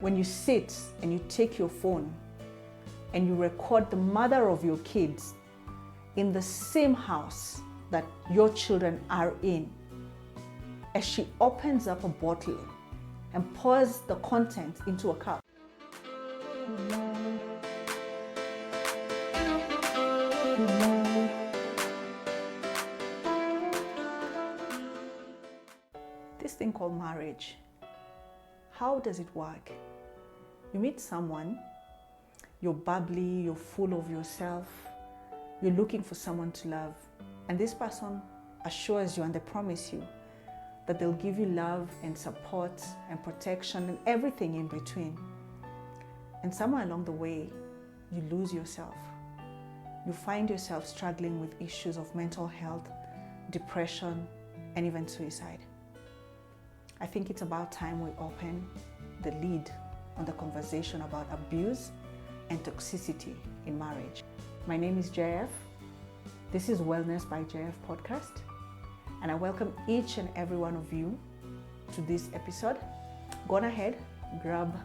When you sit and you take your phone and you record the mother of your kids in the same house that your children are in, as she opens up a bottle and pours the contents into a cup. This thing called marriage, how does it work? You meet someone, you're bubbly, you're full of yourself, you're looking for someone to love, and this person assures you and they promise you that they'll give you love and support and protection and everything in between. And somewhere along the way, you lose yourself. You find yourself struggling with issues of mental health, depression, and even suicide. I think it's about time we open the lid on the conversation about abuse and toxicity in marriage. My name is JF. This is Wellness by JF podcast, and I welcome each and every one of you to this episode. Go on ahead, grab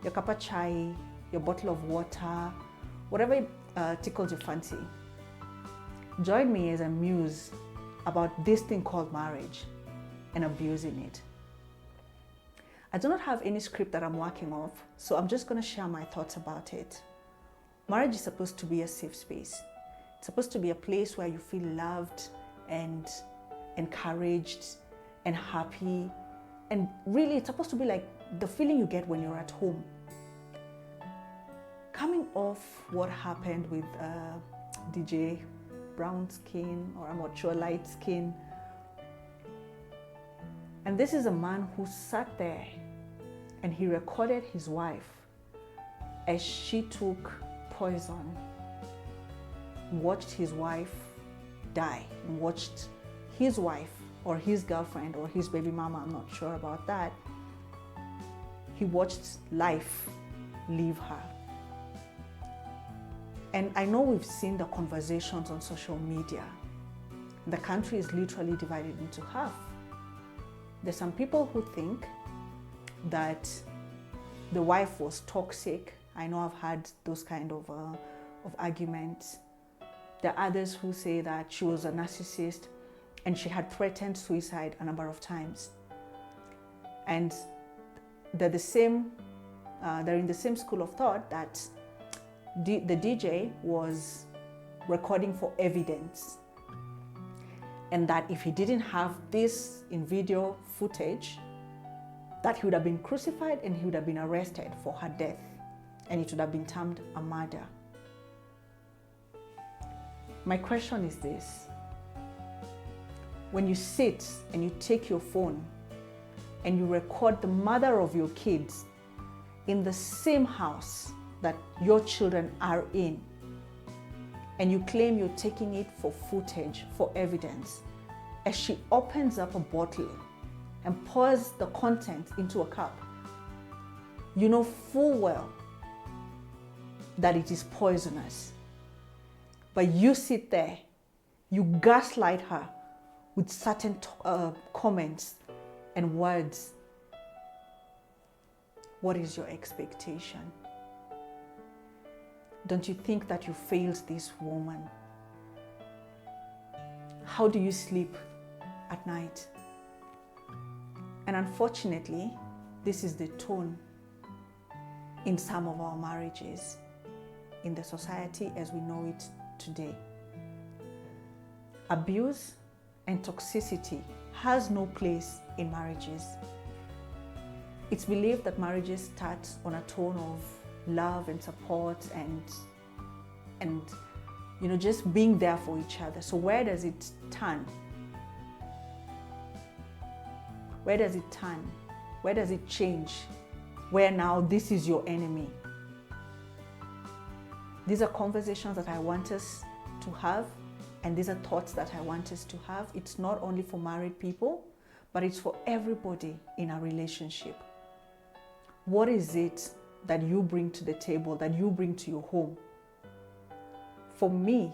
your cup of chai, your bottle of water, whatever tickles your fancy. Join me as I muse about this thing called marriage and abusing it. I do not have any script that I'm working off, so I'm just going to share my thoughts about it. Marriage is supposed to be a safe space. It's supposed to be a place where you feel loved and encouraged and happy. And really, it's supposed to be like the feeling you get when you're at home. Coming off what happened with DJ brown skin, or I'm not sure, light skin. And this is a man who sat there and he recorded his wife as she took poison, watched his wife die, and watched his wife or his girlfriend or his baby mama, I'm not sure about that. He watched life leave her. And I know we've seen the conversations on social media. The country is literally divided into half. There's some people who think that the wife was toxic. I know I've had those kind of arguments. There are others who say that she was a narcissist and she had threatened suicide a number of times. And they're in the same school of thought that the DJ was recording for evidence, and that if he didn't have this in video footage, that he would have been crucified and he would have been arrested for her death, and it would have been termed a murder. My question is this: when you sit and you take your phone and you record the mother of your kids in the same house that your children are in, and you claim you're taking it for footage, for evidence, as she opens up a bottle and pours the contents into a cup, you know full well that it is poisonous. But you sit there, you gaslight her with certain comments and words. What is your expectation? Don't you think that you failed this woman? How do you sleep at night? And unfortunately, this is the tone in some of our marriages, in the society as we know it today. Abuse and toxicity has no place in marriages. It's believed that marriages start on a tone of love and support and just being there for each other. So where does it turn? Where does it turn? Where does it change? Where now this is your enemy? These are conversations that I want us to have, and these are thoughts that I want us to have. It's not only for married people, but it's for everybody in a relationship. What is it that you bring to the table, that you bring to your home? For me,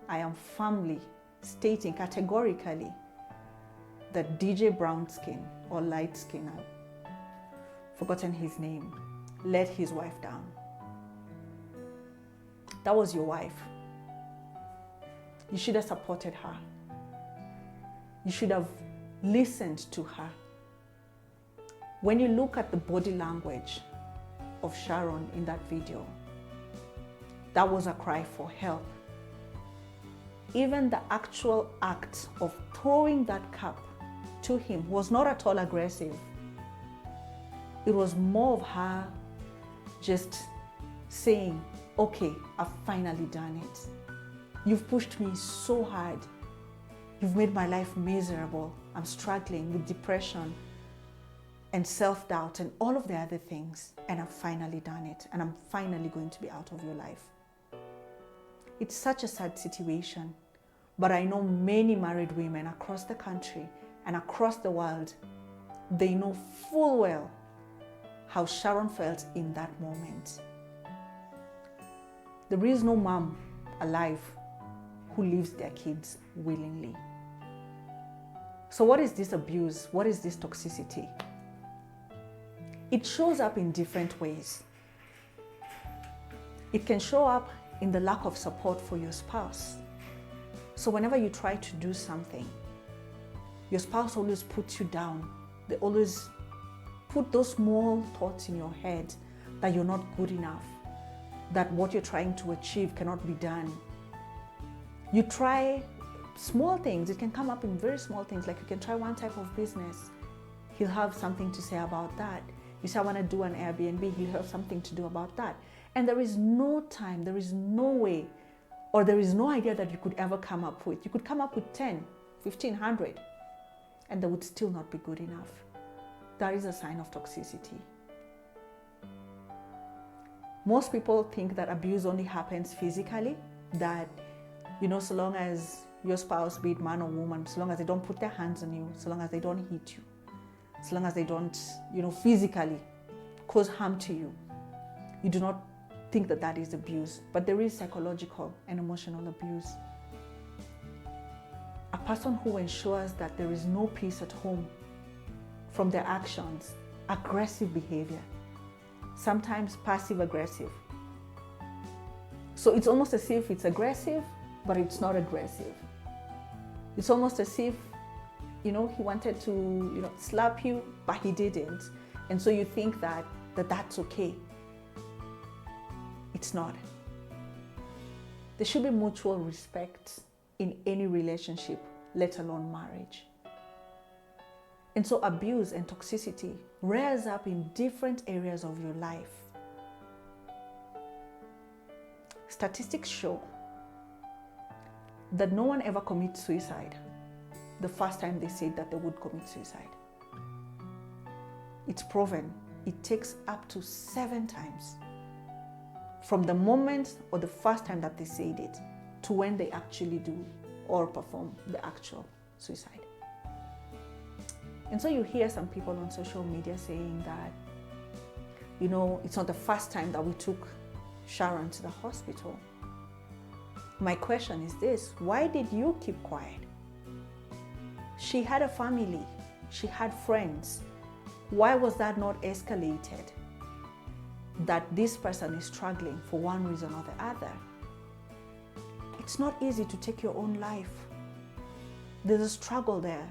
I am firmly stating categorically that DJ brown skin or light skin, forgotten his name, let his wife down. That was your wife. You should have supported her. You should have listened to her. When you look at the body language of Sharon in that video, that was a cry for help. Even the actual act of throwing that cup to him was not at all aggressive. It was more of her just saying, okay, I've finally done it. You've pushed me so hard. You've made my life miserable. I'm struggling with depression and self-doubt and all of the other things. And I've finally done it. And I'm finally going to be out of your life. It's such a sad situation. But I know many married women across the country and across the world, they know full well how Sharon felt in that moment. There is no mom alive who leaves their kids willingly. So what is this abuse? What is this toxicity? It shows up in different ways. It can show up in the lack of support for your spouse. So whenever you try to do something, your spouse always puts you down. They always put those small thoughts in your head that you're not good enough, that what you're trying to achieve cannot be done. You try small things. It can come up in very small things, like you can try one type of business. He'll have something to say about that. You say, I want to do an Airbnb. He'll have something to do about that. And there is no time, there is no way, or there is no idea that you could ever come up with. You could come up with 10, 1,500, and that would still not be good enough. That is a sign of toxicity. Most people think that abuse only happens physically, that, so long as your spouse, be it man or woman, so long as they don't put their hands on you, so long as they don't hit you, so long as they don't, physically cause harm to you, you do not think that that is abuse. But there is psychological and emotional abuse. A person who ensures that there is no peace at home from their actions, aggressive behavior, sometimes passive aggressive. So it's almost as if it's aggressive, but it's not aggressive. It's almost as if, he wanted to, slap you, but he didn't. And so you think that that's okay. It's not. There should be mutual respect in any relationship, let alone marriage. And so abuse and toxicity rears up in different areas of your life. Statistics show that no one ever commits suicide the first time they said that they would commit suicide. It's proven it takes up to 7 times from the moment or the first time that they said it to when they actually do or perform the actual suicide. And so you hear some people on social media saying that, it's not the first time that we took Sharon to the hospital. My question is this: why did you keep quiet? She had a family, she had friends. Why was that not escalated? That this person is struggling for one reason or the other. It's not easy to take your own life. There's a struggle there.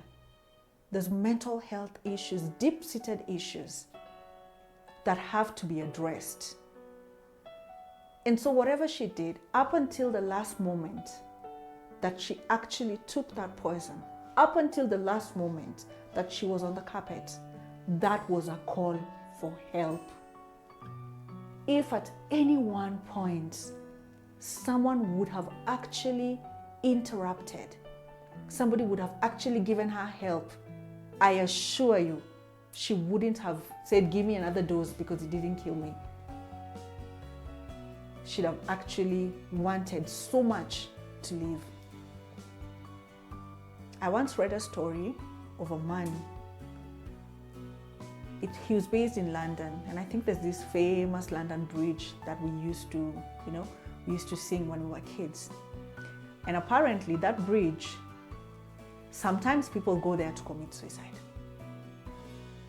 There's mental health issues, deep-seated issues that have to be addressed. And so whatever she did, up until the last moment that she actually took that poison, up until the last moment that she was on the carpet, that was a call for help. If at any one point someone would have actually interrupted, somebody would have actually given her help, I assure you, she wouldn't have said, give me another dose because it didn't kill me. She'd have actually wanted so much to live. I once read a story of a man. He was based in London, and I think there's this famous London Bridge that we used to sing when we were kids. And apparently that bridge, sometimes people go there to commit suicide.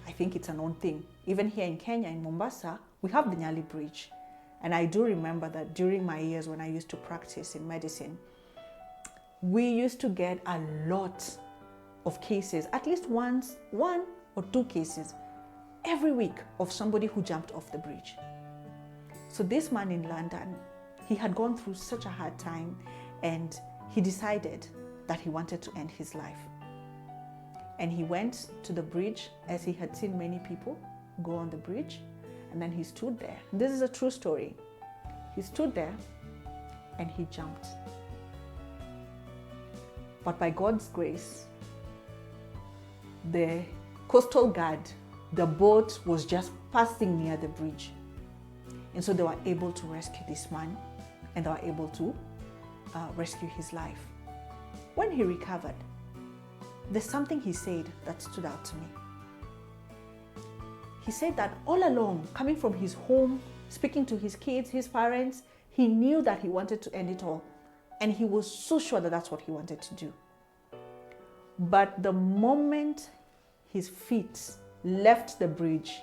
I think it's a known thing. Even here in Kenya, in Mombasa, we have the Nyali Bridge. And I do remember that during my years when I used to practice in medicine, we used to get a lot of cases, at least one or two cases every week of somebody who jumped off the bridge. So this man in London, he had gone through such a hard time, and he decided that he wanted to end his life. And he went to the bridge, as he had seen many people go on the bridge, and then he stood there. This is a true story. He stood there and he jumped. But by God's grace, the coastal guard, the boat was just passing near the bridge. And so they were able to rescue this man, and they were able to rescue his life. When he recovered, there's something he said that stood out to me. He said that all along, coming from his home, speaking to his kids, his parents, he knew that he wanted to end it all. And he was so sure that that's what he wanted to do. But the moment his feet left the bridge,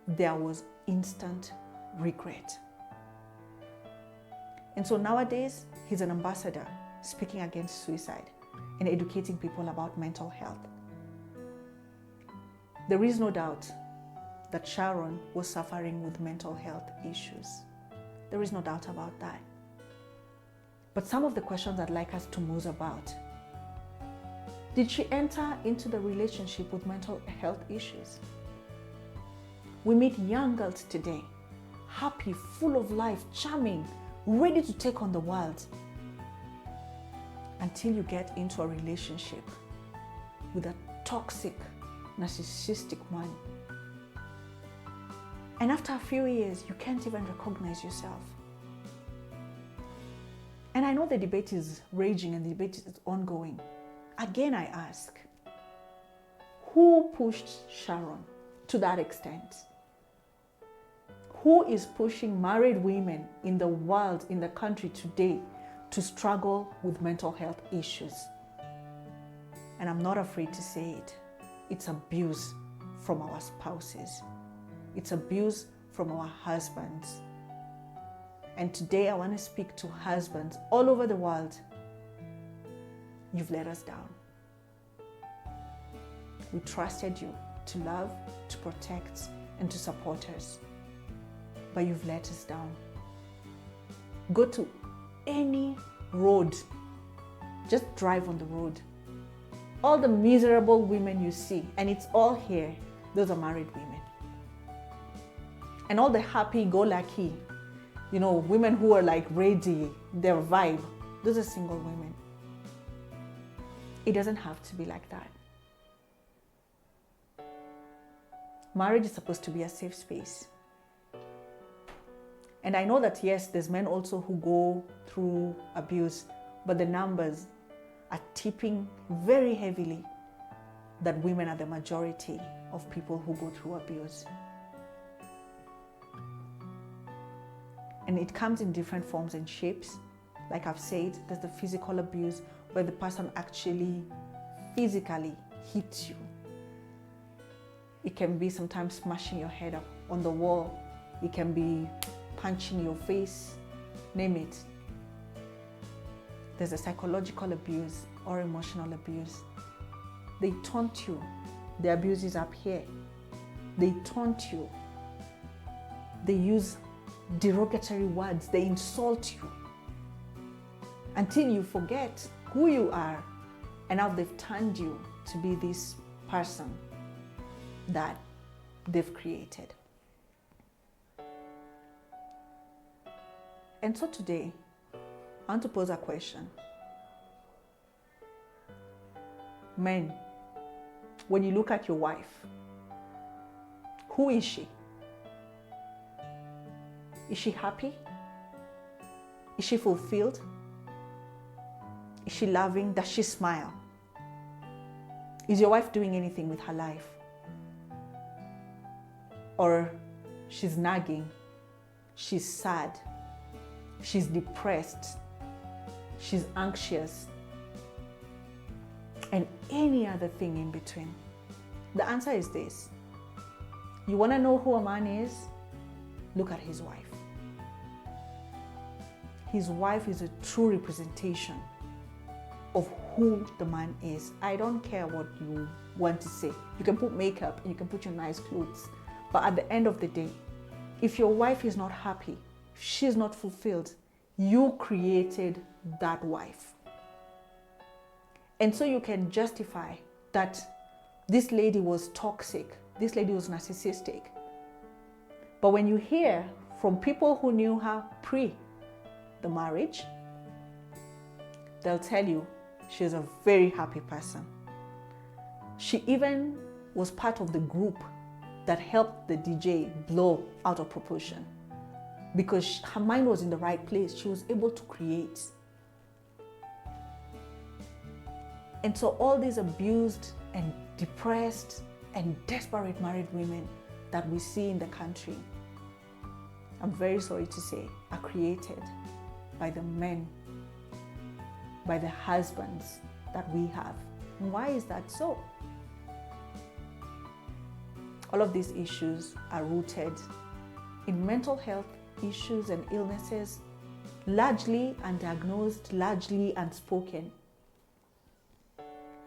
there was instant regret. And so nowadays, he's an ambassador speaking against suicide and educating people about mental health. There is no doubt that Sharon was suffering with mental health issues. There is no doubt about that. But some of the questions I'd like us to muse about: did she enter into the relationship with mental health issues? We meet young girls today, happy, full of life, charming, ready to take on the world, until you get into a relationship with a toxic, narcissistic man. And after a few years, you can't even recognize yourself. And I know the debate is raging and the debate is ongoing. Again, I ask, who pushed Sharon to that extent? Who is pushing married women in the world, in the country today, to struggle with mental health issues? And I'm not afraid to say it. It's abuse from our spouses. It's abuse from our husbands. And today I want to speak to husbands all over the world. You've let us down. We trusted you to love, to protect, and to support us. But you've let us down. Go to any road. Just drive on the road. All the miserable women you see, and it's all here, those are married women. And all the happy-go-lucky, women who are like ready, their vibe, those are single women. It doesn't have to be like that. Marriage is supposed to be a safe space. And I know that, yes, there's men also who go through abuse, but the numbers are tipping very heavily that women are the majority of people who go through abuse. And it comes in different forms and shapes. Like I've said, there's the physical abuse where the person actually physically hits you. It can be sometimes smashing your head up on the wall. It can be punching your face, name it. There's a psychological abuse or emotional abuse. They taunt you. The abuse is up here. They taunt you. They use derogatory words. They insult you until you forget who you are, and now they've turned you to be this person that they've created. And so today, I want to pose a question. Men, when you look at your wife, who is she? Is she happy? Is she fulfilled? Is she loving? Does she smile? Is your wife doing anything with her life? Or she's nagging, she's sad, she's depressed, she's anxious, and any other thing in between? The answer is this: You want to know who a man is? Look at his wife. His wife is a true representation of who the man is. I don't care what you want to say. You can put makeup and you can put your nice clothes. But at the end of the day, if your wife is not happy, if she's not fulfilled, you created that wife. And so you can justify that this lady was toxic, this lady was narcissistic. But when you hear from people who knew her pre the marriage, they'll tell you she's a very happy person. She even was part of the group that helped the DJ blow out of proportion because her mind was in the right place. She was able to create. And so all these abused and depressed and desperate married women that we see in the country, I'm very sorry to say, are created by the men, by the husbands that we have. And why is that so? All of these issues are rooted in mental health issues and illnesses, largely undiagnosed, largely unspoken.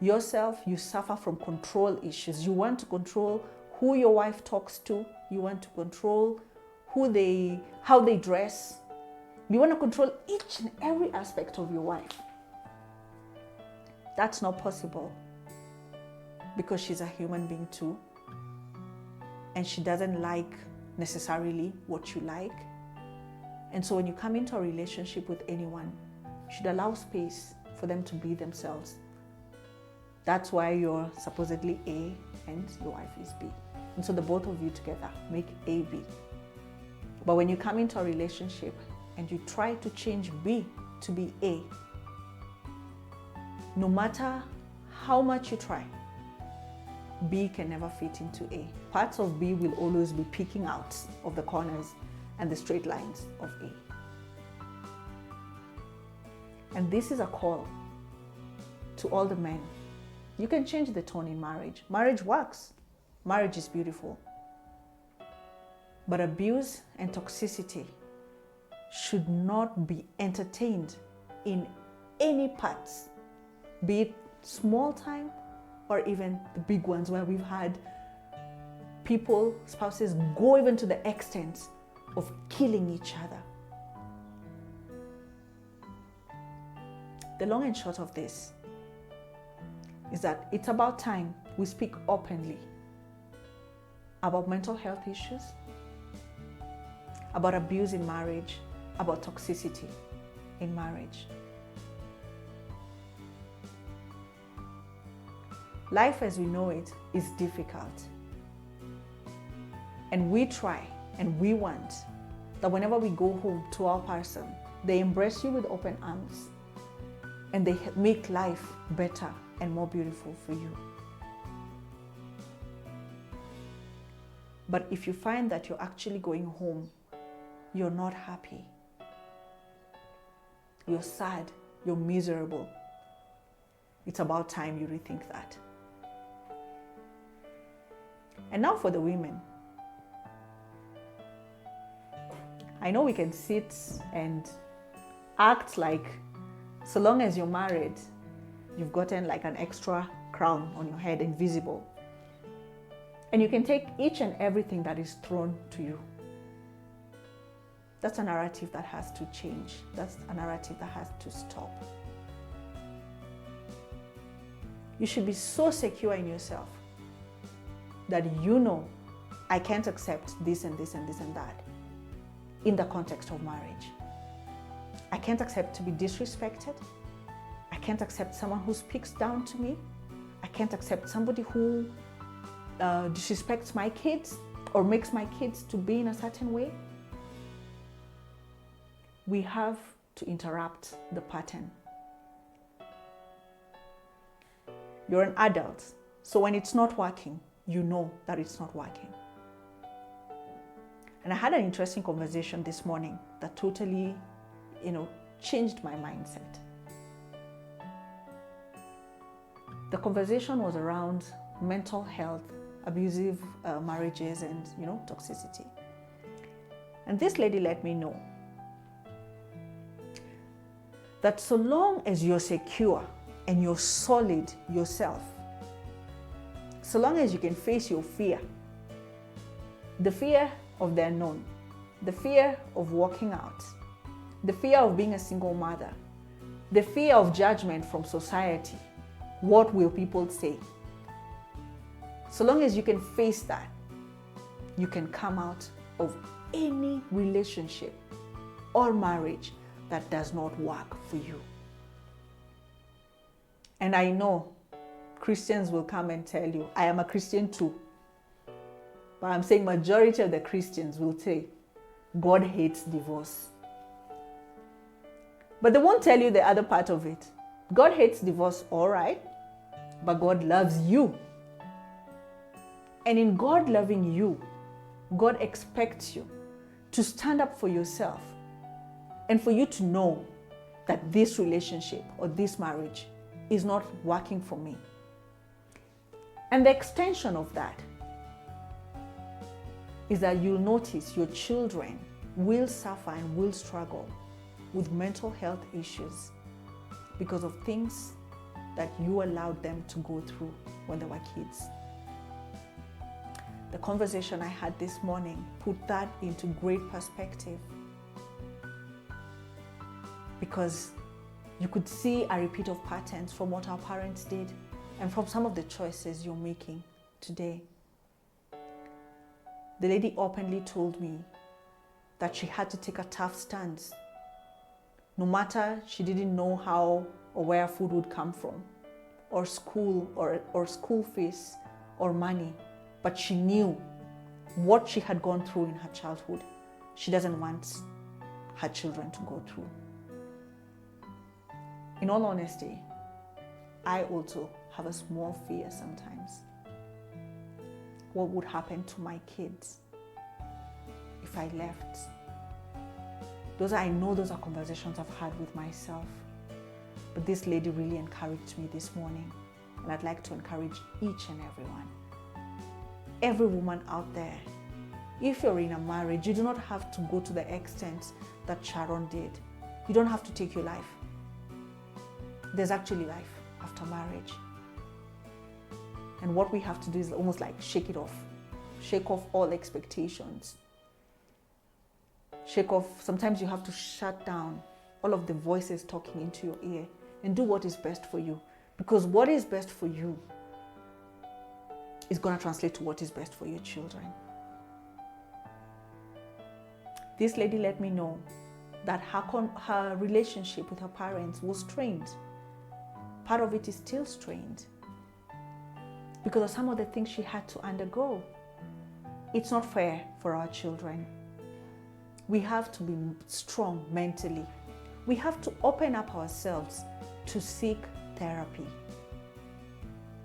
Yourself, you suffer from control issues. You want to control who your wife talks to. You want to control how they dress. You want to control each and every aspect of your wife. That's not possible because she's a human being too. And she doesn't like necessarily what you like. And so when you come into a relationship with anyone, you should allow space for them to be themselves. That's why you're supposedly A and your wife is B. And so the both of you together make AB. But when you come into a relationship and you try to change B to be A, no matter how much you try, B can never fit into A. Parts of B will always be peeking out of the corners and the straight lines of A. And this is a call to all the men. You can change the tone in marriage. Marriage works. Marriage is beautiful. But abuse and toxicity should not be entertained in any parts, be it small time or even the big ones where we've had people, spouses, go even to the extent of killing each other. The long and short of this is that it's about time we speak openly about mental health issues, about abuse in marriage, about toxicity in marriage. Life as we know it is difficult. And we try and we want that whenever we go home to our person, they embrace you with open arms and they make life better and more beautiful for you. But if you find that you're actually going home, you're not happy, you're sad, you're miserable, it's about time you rethink that. And now for the women. I know we can sit and act like so long as you're married, you've gotten like an extra crown on your head, invisible. And you can take each and everything that is thrown to you. That's a narrative that has to change. That's a narrative that has to stop. You should be so secure in yourself that you know, I can't accept this and this and this and that in the context of marriage. I can't accept to be disrespected. I can't accept someone who speaks down to me. I can't accept somebody who disrespects my kids or makes my kids to be in a certain way. We have to interrupt the pattern. You're an adult, so when it's not working, you know that it's not working. And I had an interesting conversation this morning that totally, changed my mindset. The conversation was around mental health abusive marriages and, toxicity. And this lady let me know that so long as you're secure and you're solid yourself, so long as you can face your fear, the fear of the unknown, the fear of walking out, the fear of being a single mother, the fear of judgment from society, what will people say? So long as you can face that, you can come out of any relationship or marriage that does not work for you. And I know Christians will come and tell you, I am a Christian too. But I'm saying majority of the Christians will say, God hates divorce. But they won't tell you the other part of it. God hates divorce, all right, but God loves you. And in God loving you, God expects you to stand up for yourself and for you to know that this relationship or this marriage is not working for me. And the extension of that is that you'll notice your children will suffer and will struggle with mental health issues because of things that you allowed them to go through when they were kids. The conversation I had this morning put that into great perspective, because you could see a repeat of patterns from what our parents did and from some of the choices you're making today. The lady openly told me that she had to take a tough stance. No matter she didn't know how or where food would come from, or school or school fees or money, but she knew what she had gone through in her childhood. She doesn't want her children to go through. In all honesty, I also have a small fear sometimes. What would happen to my kids if I left? I know those are conversations I've had with myself. But this lady really encouraged me this morning. And I'd like to encourage each and everyone. Every woman out there, if you're in a marriage, you do not have to go to the extent that Sharon did. You don't have to take your life. There's actually life after marriage. And what we have to do is almost like shake it off. Shake off all expectations. Shake off, sometimes you have to shut down all of the voices talking into your ear and do what is best for you. Because what is best for you is going to translate to what is best for your children. This lady let me know that her relationship with her parents was strained. Part of it is still strained because of some of the things she had to undergo. It's not fair for our children. We have to be strong mentally. We have to open up ourselves to seek therapy.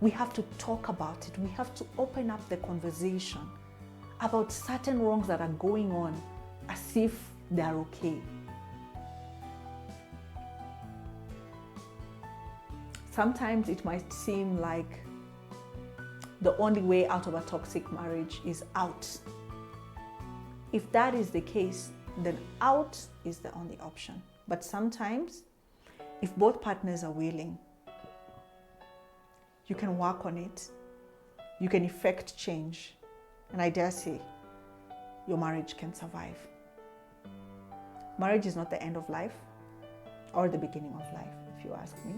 We have to talk about it. We have to open up the conversation about certain wrongs that are going on as if they're okay. Sometimes it might seem like the only way out of a toxic marriage is out. If that is the case, then out is the only option. But sometimes, if both partners are willing, you can work on it, you can effect change, and I dare say, your marriage can survive. Marriage is not the end of life or the beginning of life, if you ask me.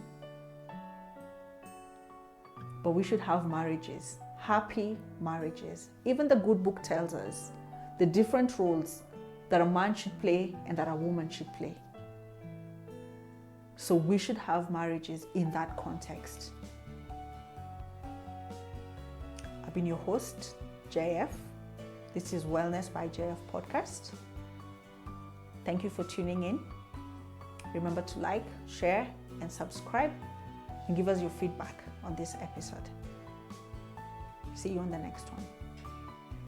But we should have marriages, happy marriages. Even the good book tells us the different roles that a man should play and that a woman should play. So we should have marriages in that context. I've been your host, JF. This is Wellness by JF podcast. Thank you for tuning in. Remember to like, share, and subscribe, and give us your feedback on this episode. See you on the next one.